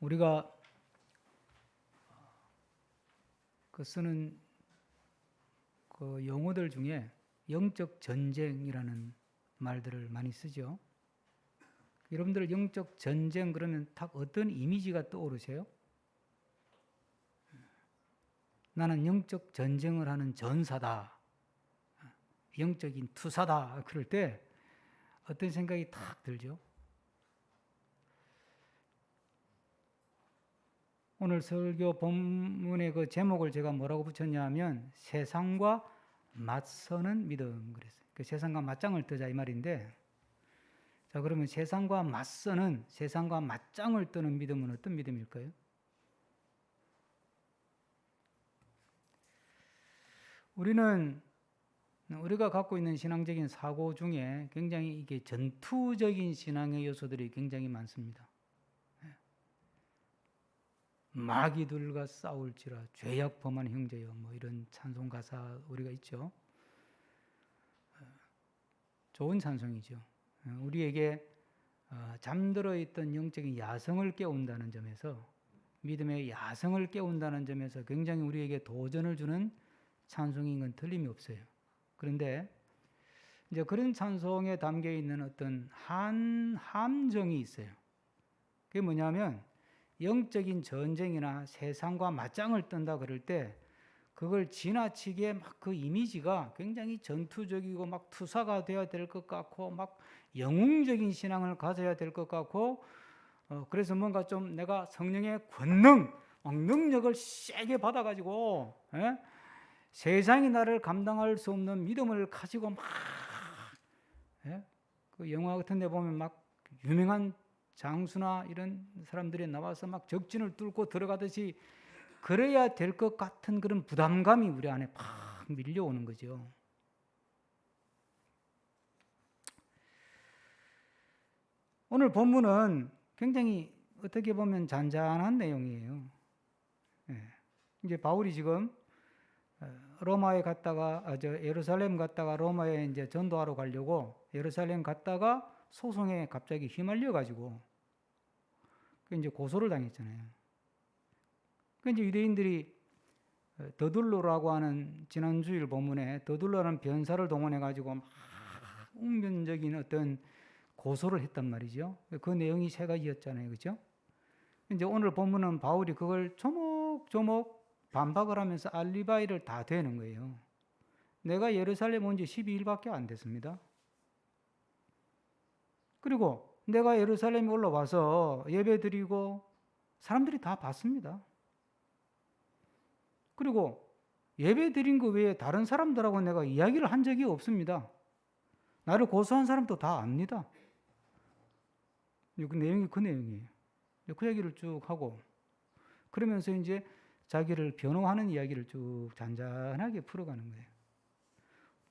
우리가 쓰는 그 용어들 중에 영적 전쟁이라는 말들을 많이 쓰죠. 여러분들 영적 전쟁 그러면 딱 어떤 이미지가 떠오르세요? 나는 영적 전쟁을 하는 전사다. 영적인 투사다. 그럴 때 어떤 생각이 탁 들죠? 오늘 설교 본문의 그 제목을 제가 뭐라고 붙였냐 하면 세상과 맞서는 믿음 그랬어요. 그 세상과 맞짱을 뜨자 이 말인데, 자 그러면 세상과 맞짱을 뜨는 믿음은 어떤 믿음일까요? 우리가 갖고 있는 신앙적인 사고 중에 굉장히 이게 전투적인 신앙의 요소들이 굉장히 많습니다. 마귀들과 싸울지라 죄악 범한 형제여, 뭐 이런 찬송 가사 우리가 있죠. 좋은 찬송이죠. 우리에게 잠들어 있던 영적인 야성을 깨운다는 점에서, 믿음의 야성을 깨운다는 점에서 굉장히 우리에게 도전을 주는 찬송인 건 틀림이 없어요. 그런데 이제 그런 찬송에 담겨 있는 어떤 한 함정이 있어요. 그게 뭐냐면 영적인 전쟁이나 세상과 맞짱을 뜬다 그럴 때 그걸 지나치게 막 그 이미지가 굉장히 전투적이고 막 투사가 되어야 될 것 같고 막 영웅적인 신앙을 가져야 될 것 같고, 그래서 뭔가 좀 내가 성령의 권능, 능력을 세게 받아가지고 세상이 나를 감당할 수 없는 믿음을 가지고 막 그 영화 같은 데 보면 막 유명한 장수나 이런 사람들이 나와서 막 적진을 뚫고 들어가듯이 그래야 될 것 같은 그런 부담감이 우리 안에 팍 밀려오는 거죠. 오늘 본문은 굉장히 어떻게 보면 잔잔한 내용이에요. 이제 바울이 지금 로마에 갔다가 예루살렘 갔다가 로마에 이제 전도하러 가려고 예루살렘 갔다가 소송에 갑자기 휘말려 가지고 이제 고소를 당했잖아요. 그 이제 유대인들이 더둘로라고 하는 지난주일 본문에 더둘로라는 변사를 동원해 가지고 막 웅변적인 어떤 고소를 했단 말이죠. 그 내용이 세 가지였잖아요, 그렇죠? 이제 오늘 본문은 바울이 그걸 조목조목 반박을 하면서 알리바이를 다 대는 거예요. 내가 예루살렘 온 지 12일밖에 안 됐습니다. 그리고 내가 예루살렘에 올라와서 예배 드리고 사람들이 다 봤습니다. 그리고 예배 드린 거 외에 다른 사람들하고 내가 이야기를 한 적이 없습니다. 나를 고소한 사람도 다 압니다. 그 내용이 그 내용이에요. 그 얘기를 쭉 하고 그러면서 이제 자기를 변호하는 이야기를 쭉 잔잔하게 풀어가는 거예요.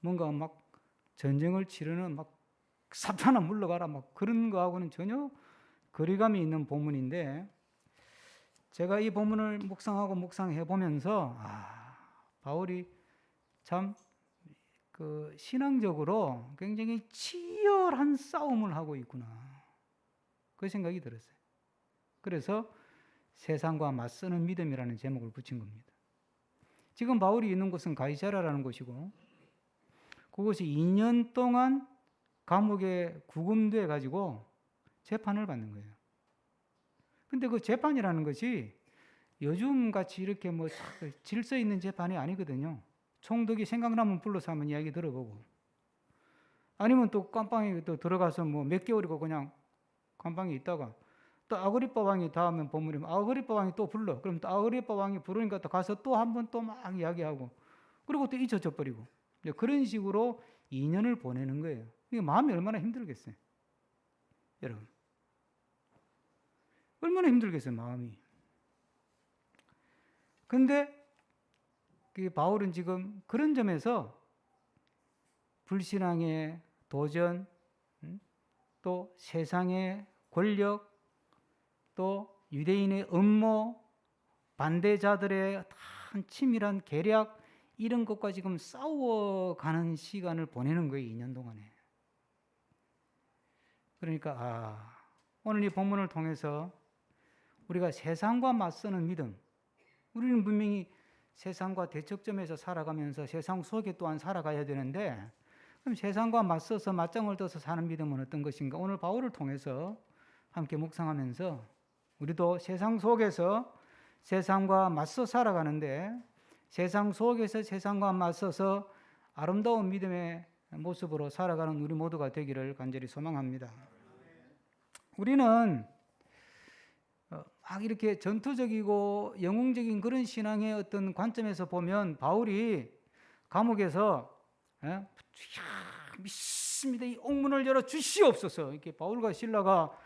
뭔가 막 전쟁을 치르는 막 사탄아 물러가라 막 그런 거하고는 전혀 거리감이 있는 본문인데, 제가 이 본문을 묵상해 보면서 바울이 참 그 신앙적으로 굉장히 치열한 싸움을 하고 있구나, 그 생각이 들었어요. 그래서 세상과 맞서는 믿음이라는 제목을 붙인 겁니다. 지금 바울이 있는 곳은 가이사랴라는 곳이고, 그곳이 2년 동안 감옥에 구금돼 가지고 재판을 받는 거예요. 근데 그 재판이라는 것이 요즘 같이 이렇게 뭐 질서 있는 재판이 아니거든요. 총독이 생각나면 불러서 한번 이야기 들어보고, 아니면 또 감방에 또 들어가서 뭐 몇 개월이고 그냥 감방에 있다가 또 아그리빠 왕이 다음에 본문이면 아그리빠 왕이 또 불러. 그럼 또 아그리빠 왕이 부르니까 또 가서 또 한 번 또 막 이야기하고, 그리고 또 잊혀져 버리고, 그런 식으로 2년을 보내는 거예요. 이게 마음이 얼마나 힘들겠어요, 여러분. 얼마나 힘들겠어요, 마음이. 근데 바울은 지금 그런 점에서 불신앙의 도전, 또 세상의 권력, 또 유대인의 음모, 반대자들의 한 치밀한 계략, 이런 것과 지금 싸워가는 시간을 보내는 거예요, 2년 동안에. 그러니까 오늘 이 본문을 통해서 우리가 세상과 맞서는 믿음. 우리는 분명히 세상과 대척점에서 살아가면서 세상 속에 또한 살아가야 되는데, 그럼 세상과 맞서서 맞짱을 떠서 사는 믿음은 어떤 것인가? 오늘 바울을 통해서 함께 묵상하면서 우리도 세상 속에서 세상과 맞서 살아가는데, 세상 속에서 세상과 맞서서 아름다운 믿음의 모습으로 살아가는 우리 모두가 되기를 간절히 소망합니다. 우리는 막 이렇게 전투적이고 영웅적인 그런 신앙의 어떤 관점에서 보면 바울이 감옥에서 믿습니다. 이 옥문을 열어 주시옵소서. 이렇게 바울과 실라가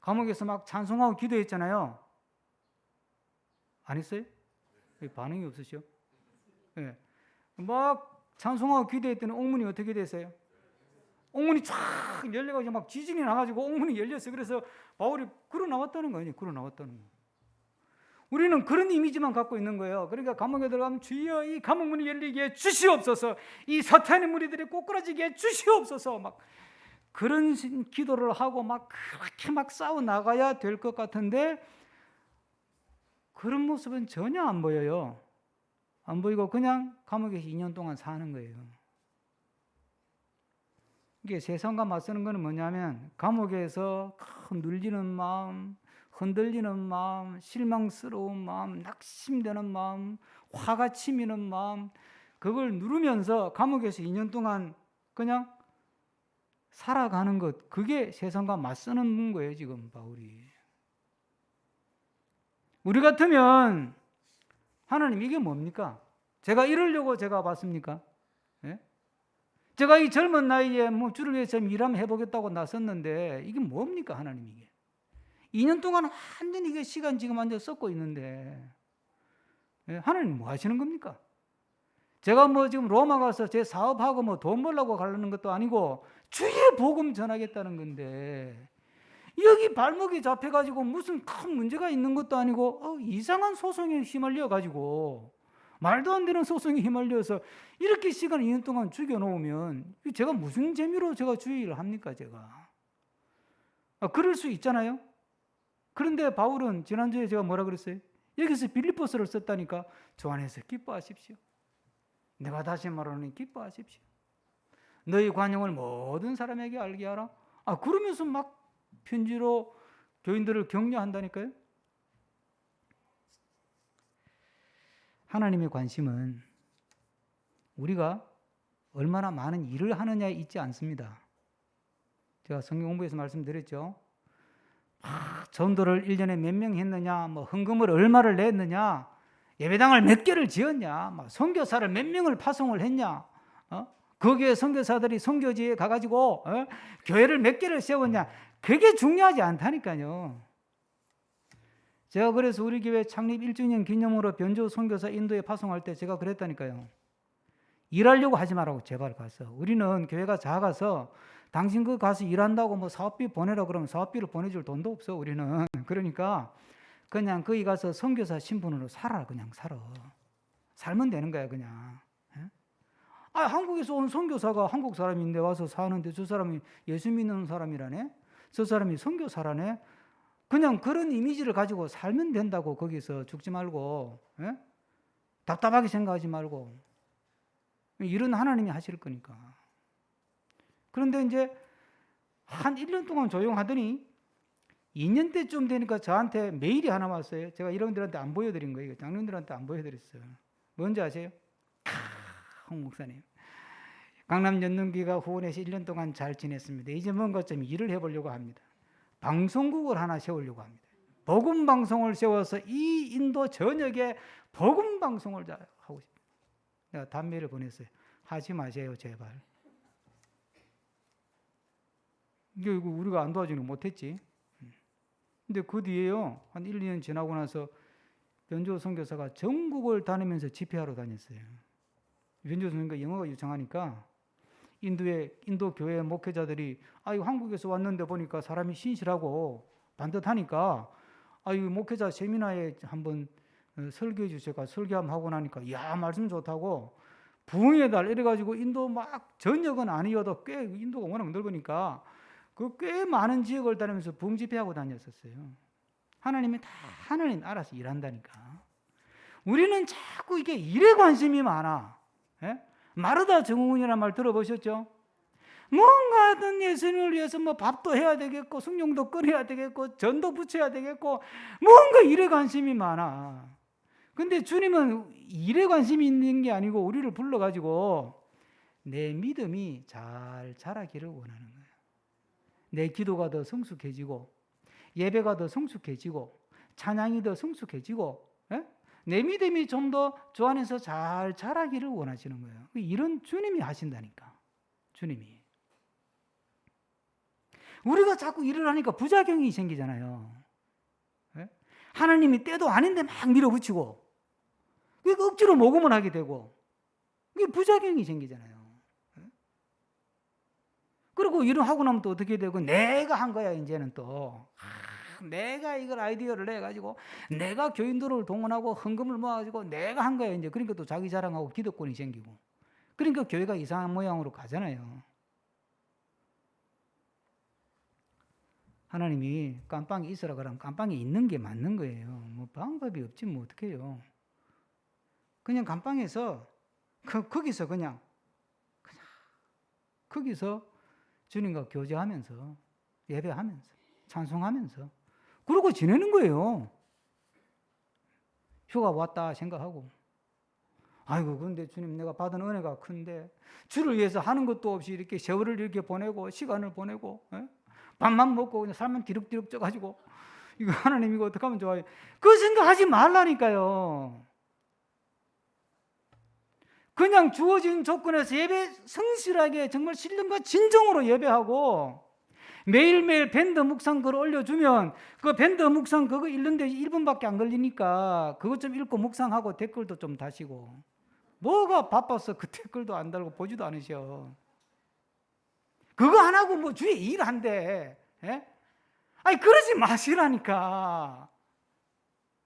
감옥에서 막 찬송하고 기도했잖아요. 안 했어요? 반응이 없으시오? 네. 막 찬송하고 기도했더니 옥문이 어떻게 됐어요? 옥문이 쫙 열려가지고 막 지진이 나가지고 옥문이 열렸어요. 그래서 바울이 걸어 나왔다는 거 아니에요? 걸어 나왔다는 거. 우리는 그런 이미지만 갖고 있는 거예요. 그러니까 감옥에 들어가면 주여 이 감옥문이 열리게 해 주시옵소서, 이 사탄의 무리들이 꼬꾸라지게 해 주시옵소서, 막 그런 기도를 하고 막 그렇게 막 싸워 나가야 될 것 같은데 그런 모습은 전혀 안 보여요. 안 보이고 그냥 감옥에서 2년 동안 사는 거예요. 이게 세상과 맞서는 것은 뭐냐면 감옥에서 눌리는 마음, 흔들리는 마음, 실망스러운 마음, 낙심되는 마음, 화가 치미는 마음, 그걸 누르면서 감옥에서 2년 동안 그냥 살아가는 것, 그게 세상과 맞서는 거예요, 지금 바울이. 우리 같으면 하나님 이게 뭡니까? 제가 이러려고 제가 왔습니까? 예? 제가 이 젊은 나이에 뭐 주를 위해서 일하면 해보겠다고 나섰는데 이게 뭡니까 하나님 이게? 2년 동안 완전히 이게 시간 지금 완전 썩고 있는데 하나님 뭐 하시는 겁니까? 제가 뭐 지금 로마 가서 제 사업하고 뭐 돈 벌려고 가려는 것도 아니고 주의 복음 전하겠다는 건데 여기 발목이 잡혀가지고 무슨 큰 문제가 있는 것도 아니고 이상한 소송에 휘말려가지고 말도 안 되는 소송에 휘말려서 이렇게 시간 2년 동안 죽여놓으면 제가 무슨 재미로 제가 주의를 합니까 제가? 그럴 수 있잖아요. 그런데 바울은 지난주에 제가 뭐라 그랬어요? 여기서 빌립보서를 썼다니까. 주 안에서 기뻐하십시오. 내가 다시 말하노니 기뻐하십시오. 너희 관용을 모든 사람에게 알게 하라. 그러면서 막 편지로 교인들을 격려한다니까요. 하나님의 관심은 우리가 얼마나 많은 일을 하느냐에 있지 않습니다. 제가 성경 공부에서 말씀드렸죠. 전도를 1년에 몇 명 했느냐, 뭐 헌금을 얼마를 냈느냐, 예배당을 몇 개를 지었냐, 선교사를 몇 명을 파송을 했냐, 거기에 선교사들이 선교지에 가가지고 교회를 몇 개를 세웠냐, 그게 중요하지 않다니까요. 제가 그래서 우리 교회 창립 1주년 기념으로 변조 선교사 인도에 파송할 때 제가 그랬다니까요. 일하려고 하지 말라고 제발 가서. 우리는 교회가 작아서 당신 그 가서 일한다고 뭐 사업비 보내라 그러면 사업비를 보내줄 돈도 없어 우리는. 그러니까 그냥 거기 가서 선교사 신분으로 살아. 그냥 살아. 살면 되는 거야 그냥. 한국에서 온 선교사가 한국 사람인데 와서 사는데 저 사람이 예수 믿는 사람이라네. 저 사람이 선교사라네. 그냥 그런 이미지를 가지고 살면 된다고. 거기서 죽지 말고 답답하게 생각하지 말고. 일은 하나님이 하실 거니까. 그런데 이제 한 1년 동안 조용하더니 2년 때쯤 되니까 저한테 메일이 하나 왔어요. 제가 여러분들한테 안 보여드린 거예요. 장로님들한테 안 보여드렸어요. 뭔지 아세요? 홍 목사님. 강남 연능비가 후원해서 1년 동안 잘 지냈습니다. 이제 뭔가 좀 일을 해보려고 합니다. 방송국을 하나 세우려고 합니다. 복음 방송을 세워서 이 인도 전역에 복음 방송을 하고 싶어요. 내가 단메일을 보냈어요. 하지 마세요 제발. 이거 우리가 안 도와주는 거 못했지. 근데 그 뒤에요. 한 1, 2년 지나고 나서 변조 선교사가 전국을 다니면서 집회하러 다녔어요. 변조 선교가 영어가 유창하니까 인도 교회 목회자들이 한국에서 왔는데 보니까 사람이 신실하고 반듯하니까 목회자 세미나에 한번 설교해 주셔가 설교 한번 하고 나니까 야 말씀 좋다고 부흥의 달 이래가지고 인도 막 전역은 아니어도 꽤 인도가 워낙 넓으니까 그 꽤 많은 지역을 다니면서 부흥 집회하고 다녔었어요. 하나님이 다 하나님 알아서 일한다니까. 우리는 자꾸 이게 일에 관심이 많아. 예? 마르다 증후군이라는 말 들어보셨죠? 뭔가 하든 예수님을 위해서 뭐 밥도 해야 되겠고 숭늉도 끓여야 되겠고 전도 붙여야 되겠고 뭔가 일에 관심이 많아. 근데 주님은 일에 관심이 있는 게 아니고 우리를 불러가지고 내 믿음이 잘 자라기를 원하는 거예요. 내 기도가 더 성숙해지고 예배가 더 성숙해지고 찬양이 더 성숙해지고 예? 내 믿음이 좀 더 주 안에서 잘 자라기를 원하시는 거예요. 이런 주님이 하신다니까. 주님이. 우리가 자꾸 일을 하니까 부작용이 생기잖아요. 예? 하나님이 때도 아닌데 막 밀어붙이고 억지로 모금을 하게 되고 그게 부작용이 생기잖아요. 예? 그리고 일을 하고 나면 또 어떻게 되고 내가 한 거야 이제는 또 내가 이걸 아이디어를 내가지고 내가 교인들을 동원하고 헌금을 모아가지고 내가 한 거야 이제. 그러니까 또 자기 자랑하고 기득권이 생기고 그러니까 교회가 이상한 모양으로 가잖아요. 하나님이 깜빵이 있으라 그러면 깜빵이 있는 게 맞는 거예요. 뭐 방법이 없지 뭐 어떡해요. 그냥 감방에서 거기서 그냥 거기서 주님과 교제하면서 예배하면서 찬송하면서 그러고 지내는 거예요. 휴가 왔다 생각하고 아이고 근데 주님 내가 받은 은혜가 큰데 주를 위해서 하는 것도 없이 이렇게 세월을 이렇게 보내고 시간을 보내고 밥만 먹고 그냥 살만 뒤룩뒤룩 쪄가지고 이거 하나님 이거 어떻게 하면 좋아요. 그 생각하지 말라니까요. 그냥 주어진 조건에서 예배 성실하게 정말 신령과 진정으로 예배하고 매일매일 밴드 묵상 글 올려주면 그 밴드 묵상 그거 읽는데 1분밖에 안 걸리니까 그것 좀 읽고 묵상하고 댓글도 좀 다시고 뭐가 바빠서 그 댓글도 안 달고 보지도 않으셔. 그거 안 하고 뭐 주에 일한대. 예? 아니 그러지 마시라니까.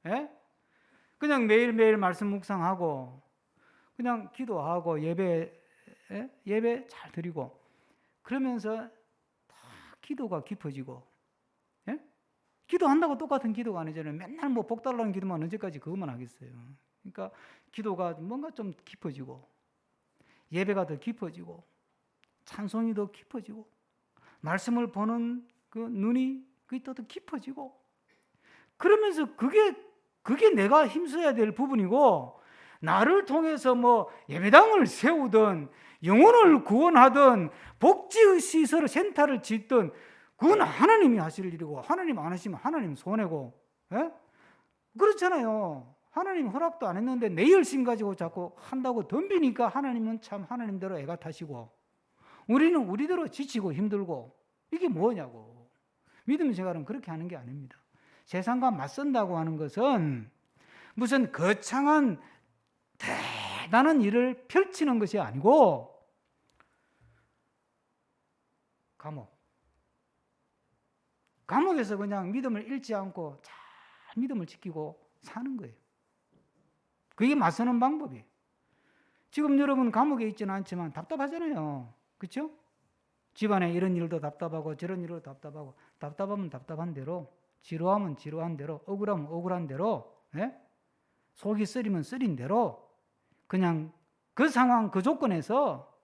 예? 그냥 매일매일 말씀 묵상하고 그냥 기도하고 예배 잘 드리고 그러면서 기도가 깊어지고 예? 기도한다고 똑같은 기도가 아니잖아요. 맨날 뭐 복 달라는 기도만 언제까지 그것만 하겠어요. 그러니까 기도가 뭔가 좀 깊어지고 예배가 더 깊어지고 찬송이 더 깊어지고 말씀을 보는 그 눈이 그게 더 깊어지고 그러면서 그게 내가 힘써야 될 부분이고 나를 통해서 뭐 예배당을 세우든 영혼을 구원하든 복지시설 센터를 짓든 그건 하나님이 하실 일이고 하나님 안 하시면 하나님 손해고 예? 그렇잖아요. 하나님 허락도 안 했는데 내 열심 가지고 자꾸 한다고 덤비니까 하나님은 참 하나님대로 애가 타시고 우리는 우리대로 지치고 힘들고 이게 뭐냐고. 믿음 생활은 그렇게 하는 게 아닙니다. 세상과 맞선다고 하는 것은 무슨 거창한 대단한 일을 펼치는 것이 아니고 감옥에서 그냥 믿음을 잃지 않고 잘 믿음을 지키고 사는 거예요. 그게 맞서는 방법이에요. 지금 여러분 감옥에 있지는 않지만 답답하잖아요. 그렇죠? 집안에 이런 일도 답답하고 저런 일도 답답하고 답답하면 답답한 대로 지루하면 지루한 대로 억울하면 억울한 대로 속이 쓰리면 쓰린 대로 그냥 그 상황 그 조건에서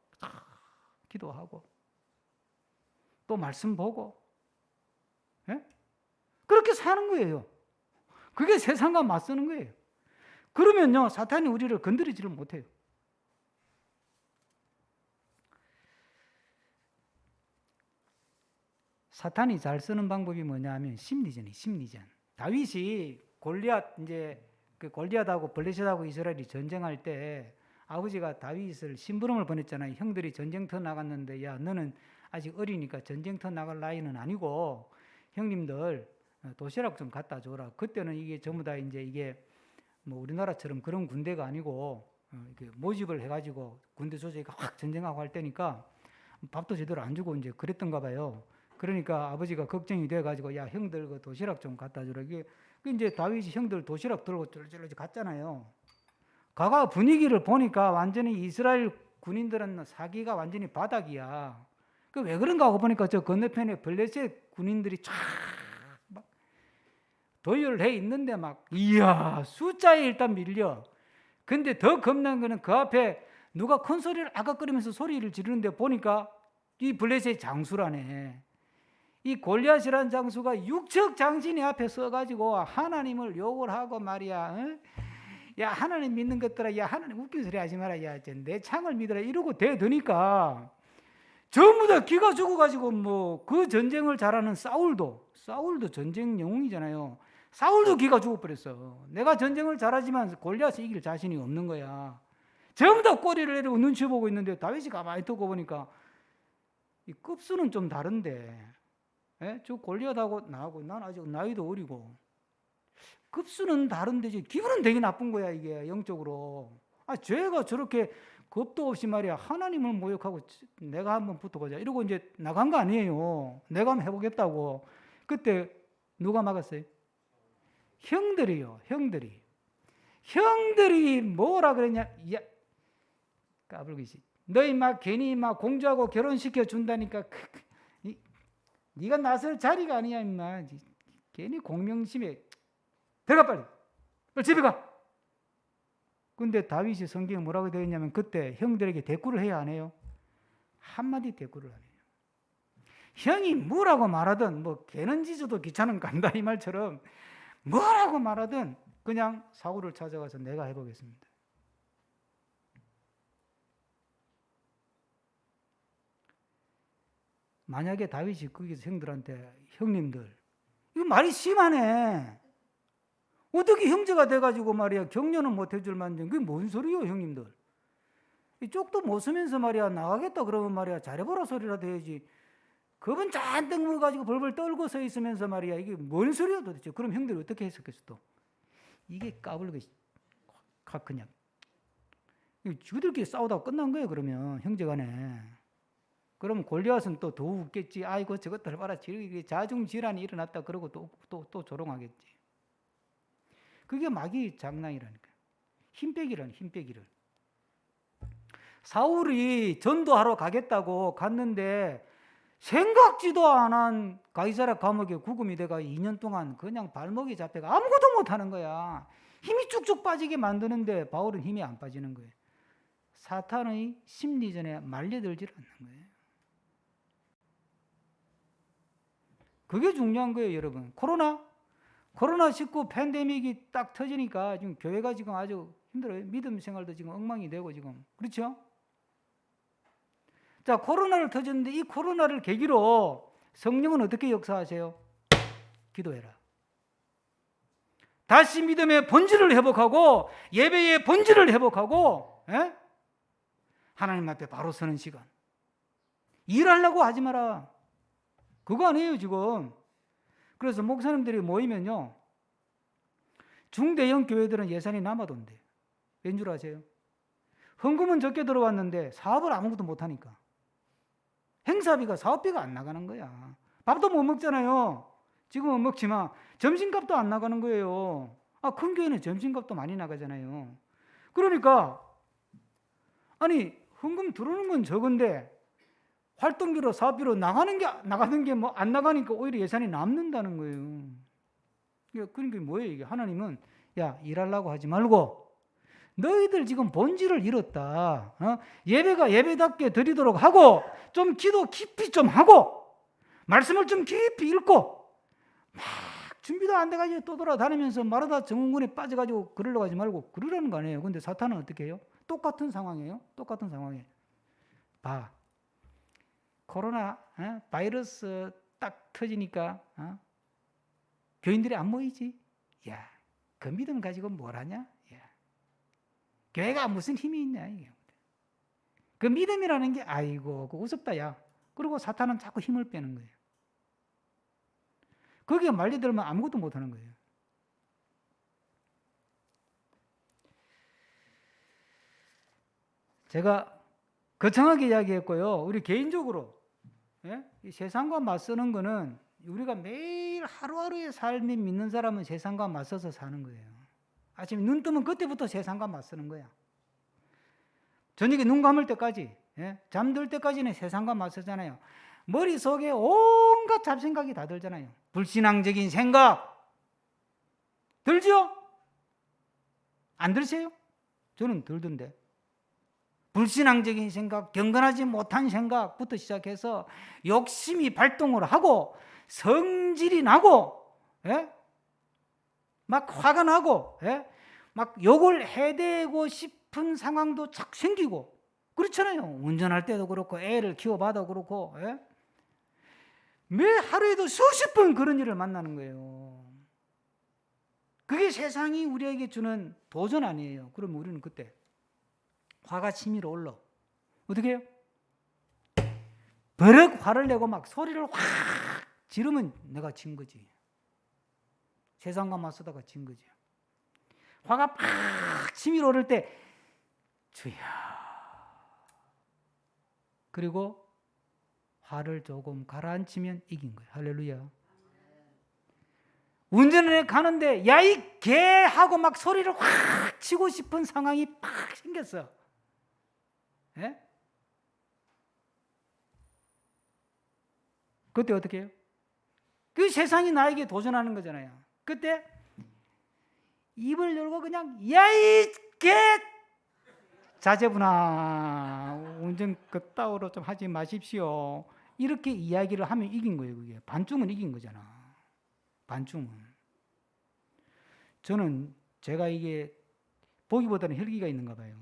기도하고 또 말씀 보고 그렇게 사는 거예요. 그게 세상과 맞서는 거예요. 그러면요 사탄이 우리를 건드리지를 못해요. 사탄이 잘 쓰는 방법이 뭐냐면 심리전이에요. 심리전. 다윗이 골리앗하고 블레셋하고 이스라엘이 전쟁할 때 아버지가 다윗을 심부름을 보냈잖아요. 형들이 전쟁터 나갔는데 야 너는 아직 어리니까 전쟁터 나갈 나이는 아니고 형님들 도시락 좀 갖다 줘라. 그때는 이게 전부 다 이게 뭐 우리나라처럼 그런 군대가 아니고 이렇게 모집을 해가지고 군대 조직이 확 전쟁하고 할 때니까 밥도 제대로 안 주고 이제 그랬던가 봐요. 그러니까 아버지가 걱정이 돼가지고 야 형들 그 도시락 좀 갖다 주라. 이게 이제 다윗이 형들 도시락 들고 쫄쫄쫄 갔잖아요. 가가 분위기를 보니까 완전히 이스라엘 군인들은 사기가 완전히 바닥이야. 그 왜 그런가 하고 보니까 저 건너편에 블레셋 군인들이 쫙 막 도열을 해 있는데 막 이야 숫자에 일단 밀려. 근데 더 겁난 거는 그 앞에 누가 큰 소리를 아각거리면서 소리를 지르는데 보니까 이 블레셋의 장수라네. 이 골리앗이라는 장수가 육척 장신이 앞에 서가지고 하나님을 욕을 하고 말이야. 야 하나님 믿는 것들아, 야 하나님 웃긴 소리 하지 마라, 야 내 창을 믿어라 이러고 대드니까 전부 다 기가 죽어가지고 뭐 그 전쟁을 잘하는 사울도 전쟁 영웅이잖아요. 사울도 기가 죽어버렸어. 내가 전쟁을 잘하지만 골리앗을 이길 자신이 없는 거야. 전부 다 꼬리를 내리고 눈치 보고 있는데 다윗이 가만히 듣고 보니까 이 급수는 좀 다른데, 저 골리앗하고 나하고 난 아직 나이도 어리고 급수는 다른데 기분은 되게 나쁜 거야 이게 영적으로. 죄가 저렇게 겁도 없이 말이야 하나님을 모욕하고 내가 한번 붙어보자 이러고 이제 나간 거 아니에요. 내가 한번 해보겠다고. 그때 누가 막았어요? 형들이요. 형들이 뭐라 그랬냐? 야 까불기지. 너희 막 괜히 막 공주하고 결혼시켜 준다니까 네가 나설 자리가 아니야 임마. 괜히 공명심에 들어가 빨리 집에 가. 근데 다윗이 성경에 뭐라고 되어 있냐면 그때 형들에게 대꾸를 해야 안 해요? 한마디 대꾸를 안 해요. 형이 뭐라고 말하든 뭐 개는 짖어도 귀찮은 간다 이 말처럼 뭐라고 말하든 그냥 사울을 찾아가서 내가 해보겠습니다. 만약에 다윗이 거기서 형들한테 형님들 이거 말이 심하네. 어떻게 형제가 돼가지고 말이야 격려는 못 해줄 만큼 그게 뭔 소리요 형님들. 이쪽도 못 쓰면서 말이야 나가겠다 그러면 말이야 잘해보라 소리라도 해야지. 겁은 잔뜩 먹어가지고 벌벌 떨고 서 있으면서 말이야 이게 뭔 소리야 도대체. 그럼 형들이 어떻게 했었겠어 또. 이게 까불고 그냥 저들끼리 싸우다가 끝난 거예요 그러면 형제간에. 그러면 골리앗은 또 더 웃겠지. 아이고 저것들 봐라 자중질환이 일어났다 그러고 또 조롱하겠지. 그게 마귀 장난이라니까. 힘 빼기를. 사울이 전도하러 가겠다고 갔는데 생각지도 안 한 가이사랴 감옥에 구금이 돼가 2년 동안 그냥 발목이 잡혀가 아무것도 못하는 거야. 힘이 쭉쭉 빠지게 만드는데 바울은 힘이 안 빠지는 거예요. 사탄의 심리전에 말려들질 않는 거예요. 그게 중요한 거예요 여러분. 코로나19 팬데믹이 딱 터지니까 지금 교회가 지금 아주 힘들어요. 믿음 생활도 지금 엉망이 되고 지금. 그렇죠? 자, 코로나를 터졌는데 이 코로나를 계기로 성령은 어떻게 역사하세요? 기도해라. 다시 믿음의 본질을 회복하고 예배의 본질을 회복하고 하나님 앞에 바로 서는 시간. 일하려고 하지 마라. 그거 아니에요 지금. 그래서 목사님들이 모이면요 중대형 교회들은 예산이 남아돈대. 왠 줄 아세요? 헌금은 적게 들어왔는데 사업을 아무것도 못하니까 행사비가 사업비가 안 나가는 거야. 밥도 못 먹잖아요. 지금은 먹지만 점심값도 안 나가는 거예요. 큰 교회는 점심값도 많이 나가잖아요. 그러니까 아니 헌금 들어오는 건 적은데 활동비로 사업비로 나가는 게 뭐 안 나가니까 오히려 예산이 남는다는 거예요. 그러니까 뭐예요 이게? 하나님은 야 일하려고 하지 말고 너희들 지금 본질을 잃었다. 예배가 예배답게 드리도록 하고 좀 기도 깊이 좀 하고 말씀을 좀 깊이 읽고 막 준비도 안 돼가지고 또 돌아다니면서 말하다 정은군에 빠져가지고 그러려고 하지 말고 그러라는 거 아니에요. 근데 사탄은 어떻게 해요? 똑같은 상황이에요. 똑같은 상황에 봐. 코로나 바이러스 딱 터지니까 교인들이 안 모이지. 야, 그 믿음 가지고 뭘 하냐? 야, 교회가 무슨 힘이 있냐? 이게. 그 믿음이라는 게 아이고 그거 우습다 야. 그리고 사탄은 자꾸 힘을 빼는 거예요. 거기에 말려들면 아무것도 못하는 거예요. 제가 거창하게 이야기했고요. 우리 개인적으로 이 세상과 맞서는 거는 우리가 매일 하루하루의 삶이 믿는 사람은 세상과 맞서서 사는 거예요. 아침에 눈 뜨면 그때부터 세상과 맞서는 거야. 저녁에 눈 감을 때까지 잠들 때까지는 세상과 맞서잖아요. 머릿속에 온갖 잡생각이 다 들잖아요. 불신앙적인 생각, 들죠? 안 들으세요? 저는 들던데. 불신앙적인 생각, 경건하지 못한 생각부터 시작해서 욕심이 발동을 하고 성질이 나고, 예? 막 화가 나고, 예? 막 욕을 해대고 싶은 상황도 착 생기고 그렇잖아요. 운전할 때도 그렇고 애를 키워봐도 그렇고, 예? 매 하루에도 수십 번 그런 일을 만나는 거예요. 그게 세상이 우리에게 주는 도전 아니에요. 그럼 우리는 그때 화가 치밀어 올라. 어떻게 해요? 버럭 화를 내고 막 소리를 확 지르면 내가 진 거지. 세상과 맞서다가 진 거지. 화가 팍 치밀어 오를 때 주야. 그리고 화를 조금 가라앉히면 이긴 거예요. 할렐루야. 운전을 가는데 야 이 개 하고 막 소리를 확 치고 싶은 상황이 팍 생겼어. 예? 그때 어떻게 해요? 그 세상이 나에게 도전하는 거잖아요. 그때 입을 열고 그냥 야 이 개 자제분아 운전 그따위로 좀 하지 마십시오. 이렇게 이야기를 하면 이긴 거예요. 그게 반쯤은 이긴 거잖아. 반쯤은. 저는 제가 이게 보기보다는 혈기가 있는가 봐요.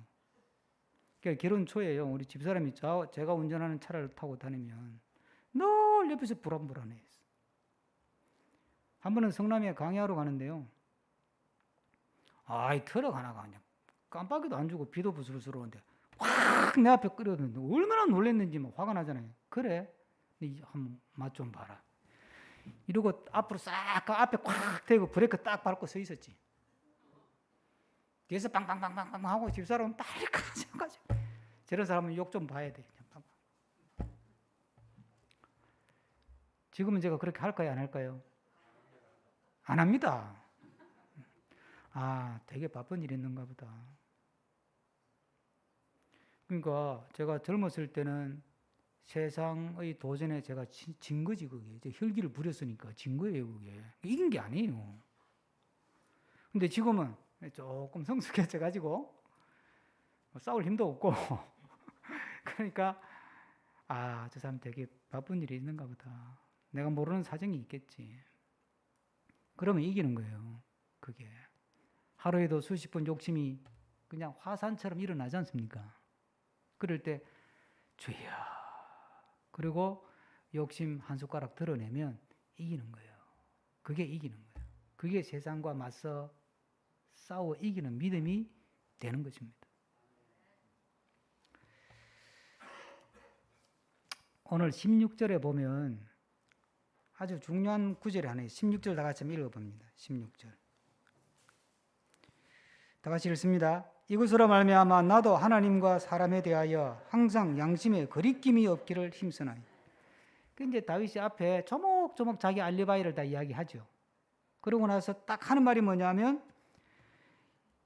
그러니까 결혼 초에요. 우리 집사람이 제가 운전하는 차를 타고 다니면 늘 옆에서 불안불안해. 한 번은 성남에 강의하러 가는데요. 아이 트럭 하나가 그냥 깜빡이도 안 주고 비도 부스러운데 확 내 앞에 끓여드는데 얼마나 놀랬는지 막 화가 나잖아요. 그래? 한번 맛 좀 봐라. 이러고 앞으로 싹 앞에 콱 대고 브레이크 딱 밟고 서 있었지. 뒤에서 빵빵빵빵빵 하고 집사람은 빨리 가져가지고 저런 사람은 욕 좀 봐야 돼. 지금은 제가 그렇게 할까요? 안 할까요? 안 합니다. 아, 되게 바쁜 일이 있는가 보다. 그러니까 제가 젊었을 때는 세상의 도전에 제가 진 거지 그게. 이제 혈기를 부렸으니까 진 거예요 그게. 이긴 게 아니에요. 근데 지금은 조금 성숙해져가지고 싸울 힘도 없고 그러니까 아, 저 사람 되게 바쁜 일이 있는가 보다. 내가 모르는 사정이 있겠지. 그러면 이기는 거예요. 그게. 하루에도 수십 번 욕심이 그냥 화산처럼 일어나지 않습니까? 그럴 때 주여. 그리고 욕심 한 숟가락 드러내면 이기는 거예요. 그게 이기는 거예요. 그게 세상과 맞서 싸워 이기는 믿음이 되는 것입니다. 오늘 16절에 보면 아주 중요한 구절이 하나 있어요. 16절 다 같이 읽어봅니다. 16절. 다 같이 읽습니다. 이것으로 말미암아 나도 하나님과 사람에 대하여 항상 양심에 거리낌이 없기를 힘쓰나니. 이제 다윗이 앞에 조목조목 자기 알리바이를 다 이야기하죠. 그러고 나서 딱 하는 말이 뭐냐면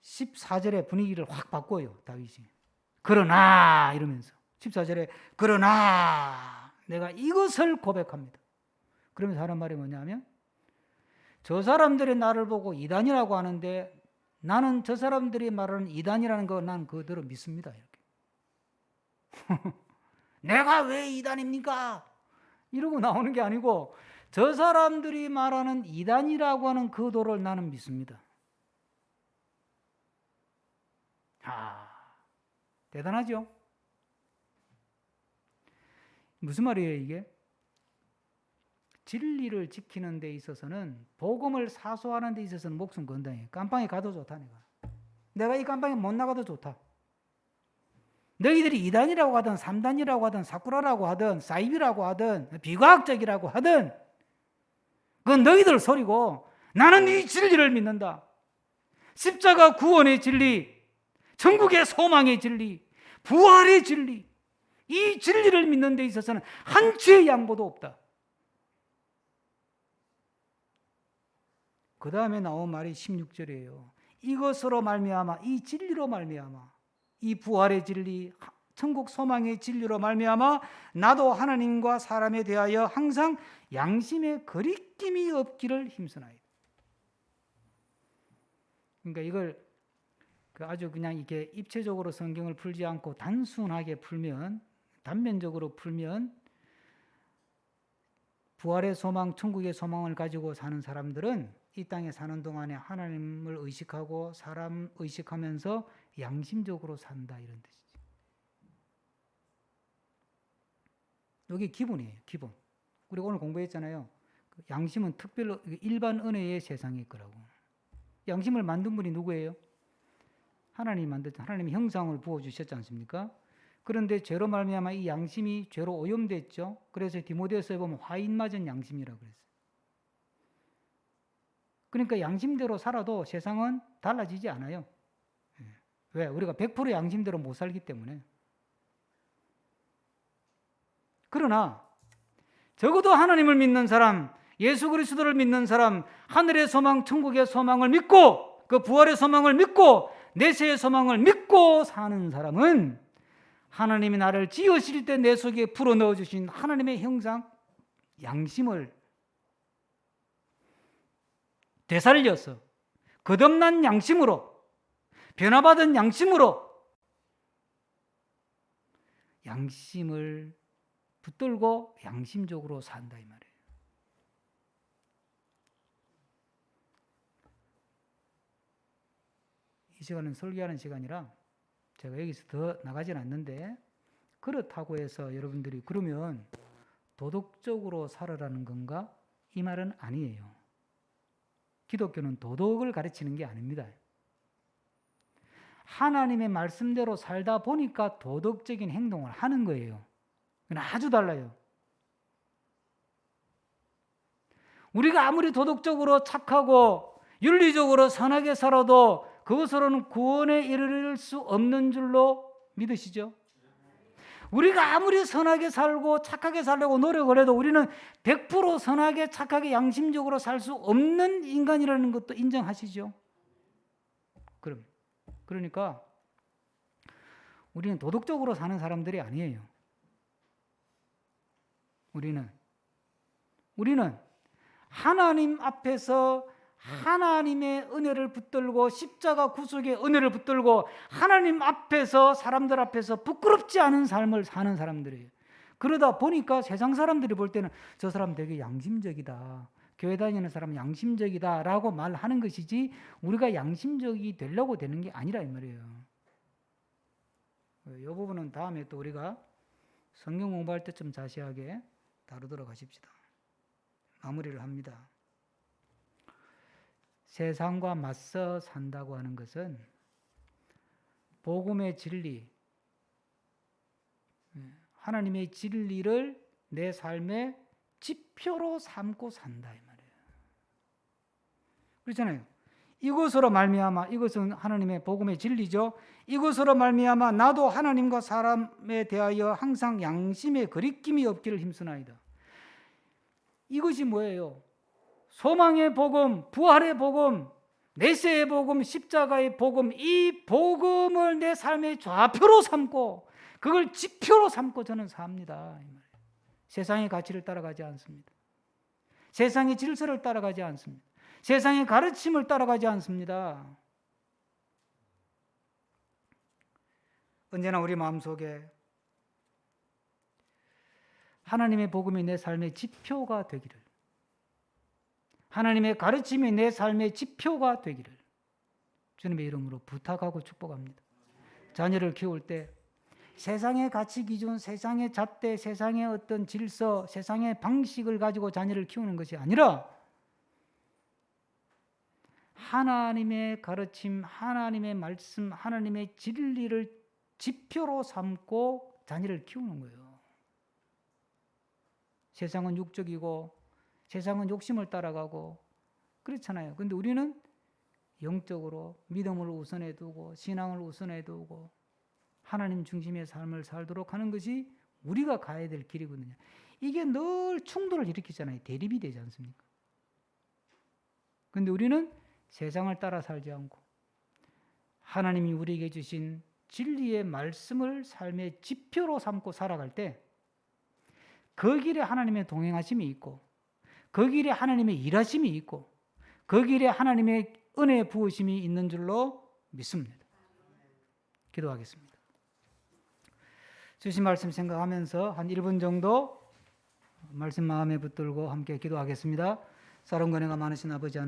14절의 분위기를 확 바꿔요. 다윗이. 그러나 이러면서 14절에 그러나 내가 이것을 고백합니다. 그러면서 하는 말이 뭐냐면 저 사람들이 나를 보고 이단이라고 하는데 나는 저 사람들이 말하는 이단이라는 거 난 그대로 믿습니다. 이렇게. 내가 왜 이단입니까? 이러고 나오는 게 아니고 저 사람들이 말하는 이단이라고 하는 그 도를 나는 믿습니다. 아, 대단하죠? 무슨 말이에요 이게? 진리를 지키는 데 있어서는 복음을 사수하는 데 있어서는 목숨 건다. 깜빵에 가도 좋다. 내가 이 깜빵에 못 나가도 좋다. 너희들이 2단이라고 하든 3단이라고 하든 사쿠라라고 하든 사이비라고 하든 비과학적이라고 하든 그건 너희들 소리고 나는 이 진리를 믿는다. 십자가 구원의 진리, 천국의 소망의 진리, 부활의 진리, 이 진리를 믿는 데 있어서는 한치의 양보도 없다. 그 다음에 나온 말이 16절이에요. 이것으로 말미암아, 이 진리로 말미암아, 이 부활의 진리, 천국 소망의 진리로 말미암아 나도 하나님과 사람에 대하여 항상 양심에 거리낌이 없기를 힘쓰나이다. 그러니까 이걸 아주 그냥 이렇게 입체적으로 성경을 풀지 않고 단순하게 풀면, 단면적으로 풀면 부활의 소망, 천국의 소망을 가지고 사는 사람들은 이 땅에 사는 동안에 하나님을 의식하고 사람 의식하면서 양심적으로 산다, 이런 뜻이죠. 여기 기본이에요, 기본. 우리가 오늘 공부했잖아요. 양심은 특별로 일반 은혜의 세상일 거라고. 양심을 만든 분이 누구예요? 하나님이 만든, 하나님이 형상을 부어주셨지 않습니까? 그런데 죄로 말미암아 이 양심이 죄로 오염됐죠. 그래서 디모데서에 보면 화인 맞은 양심이라고 그랬어요. 그러니까 양심대로 살아도 세상은 달라지지 않아요. 왜? 우리가 100% 양심대로 못 살기 때문에. 그러나 적어도 하나님을 믿는 사람, 예수 그리스도를 믿는 사람, 하늘의 소망, 천국의 소망을 믿고 그 부활의 소망을 믿고 내세의 소망을 믿고 사는 사람은 하나님이 나를 지으실 때 내 속에 불어넣어 주신 하나님의 형상, 양심을 되살려서 거듭난 양심으로, 변화받은 양심으로 양심을 붙들고 양심적으로 산다, 이 말이에요. 이 시간은 설교하는 시간이라 제가 여기서 더 나가진 않는데, 그렇다고 해서 여러분들이 그러면 도덕적으로 살아라는 건가? 이 말은 아니에요. 기독교는 도덕을 가르치는 게 아닙니다. 하나님의 말씀대로 살다 보니까 도덕적인 행동을 하는 거예요. 그건 아주 달라요. 우리가 아무리 도덕적으로 착하고 윤리적으로 선하게 살아도 그것으로는 구원에 이르를 수 없는 줄로 믿으시죠? 우리가 아무리 선하게 살고 착하게 살려고 노력을 해도 우리는 100% 선하게 착하게 양심적으로 살 수 없는 인간이라는 것도 인정하시죠? 그러니까 우리는 도덕적으로 사는 사람들이 아니에요. 우리는 하나님 앞에서 하나님의 은혜를 붙들고 십자가 구속의 은혜를 붙들고 하나님 앞에서, 사람들 앞에서 부끄럽지 않은 삶을 사는 사람들이에요. 그러다 보니까 세상 사람들이 볼 때는 저 사람 되게 양심적이다, 교회 다니는 사람은 양심적이다 라고 말하는 것이지 우리가 양심적이 되려고 되는 게 아니라 이 말이에요. 이 부분은 다음에 또 우리가 성경 공부할 때 좀 자세하게 다루도록 하십시다. 마무리를 합니다. 세상과 맞서 산다고 하는 것은 복음의 진리, 하나님의 진리를 내 삶의 지표로 삼고 산다, 이 말이에요. 그렇잖아요. 이것으로 말미암아, 이것은 하나님의 복음의 진리죠. 이것으로 말미암아 나도 하나님과 사람에 대하여 항상 양심의 거리낌이 없기를 힘쓰나이다. 이것이 뭐예요? 소망의 복음, 부활의 복음, 내세의 복음, 십자가의 복음, 이 복음을 내 삶의 좌표로 삼고 그걸 지표로 삼고 저는 삽니다. 세상의 가치를 따라가지 않습니다. 세상의 질서를 따라가지 않습니다. 세상의 가르침을 따라가지 않습니다. 언제나 우리 마음속에 하나님의 복음이 내 삶의 지표가 되기를, 하나님의 가르침이 내 삶의 지표가 되기를 주님의 이름으로 부탁하고 축복합니다. 자녀를 키울 때 세상의 가치 기준, 세상의 잣대, 세상의 어떤 질서, 세상의 방식을 가지고 자녀를 키우는 것이 아니라 하나님의 가르침, 하나님의 말씀, 하나님의 진리를 지표로 삼고 자녀를 키우는 거예요. 세상은 육적이고 세상은 욕심을 따라가고 그렇잖아요. 그런데 우리는 영적으로 믿음을 우선해 두고 신앙을 우선해 두고 하나님 중심의 삶을 살도록 하는 것이 우리가 가야 될 길이거든요. 이게 늘 충돌을 일으키잖아요. 대립이 되지 않습니까? 그런데 우리는 세상을 따라 살지 않고 하나님이 우리에게 주신 진리의 말씀을 삶의 지표로 삼고 살아갈 때 그 길에 하나님의 동행하심이 있고 그 길에 하나님의 일하심이 있고 그 길에 하나님의 은혜의 부으심이 있는 줄로 믿습니다. 기도하겠습니다. 주신 말씀 생각하면서 한 1분 정도 말씀 마음에 붙들고 함께 기도하겠습니다. 사랑과 은혜가 많으신 아버지 하나님,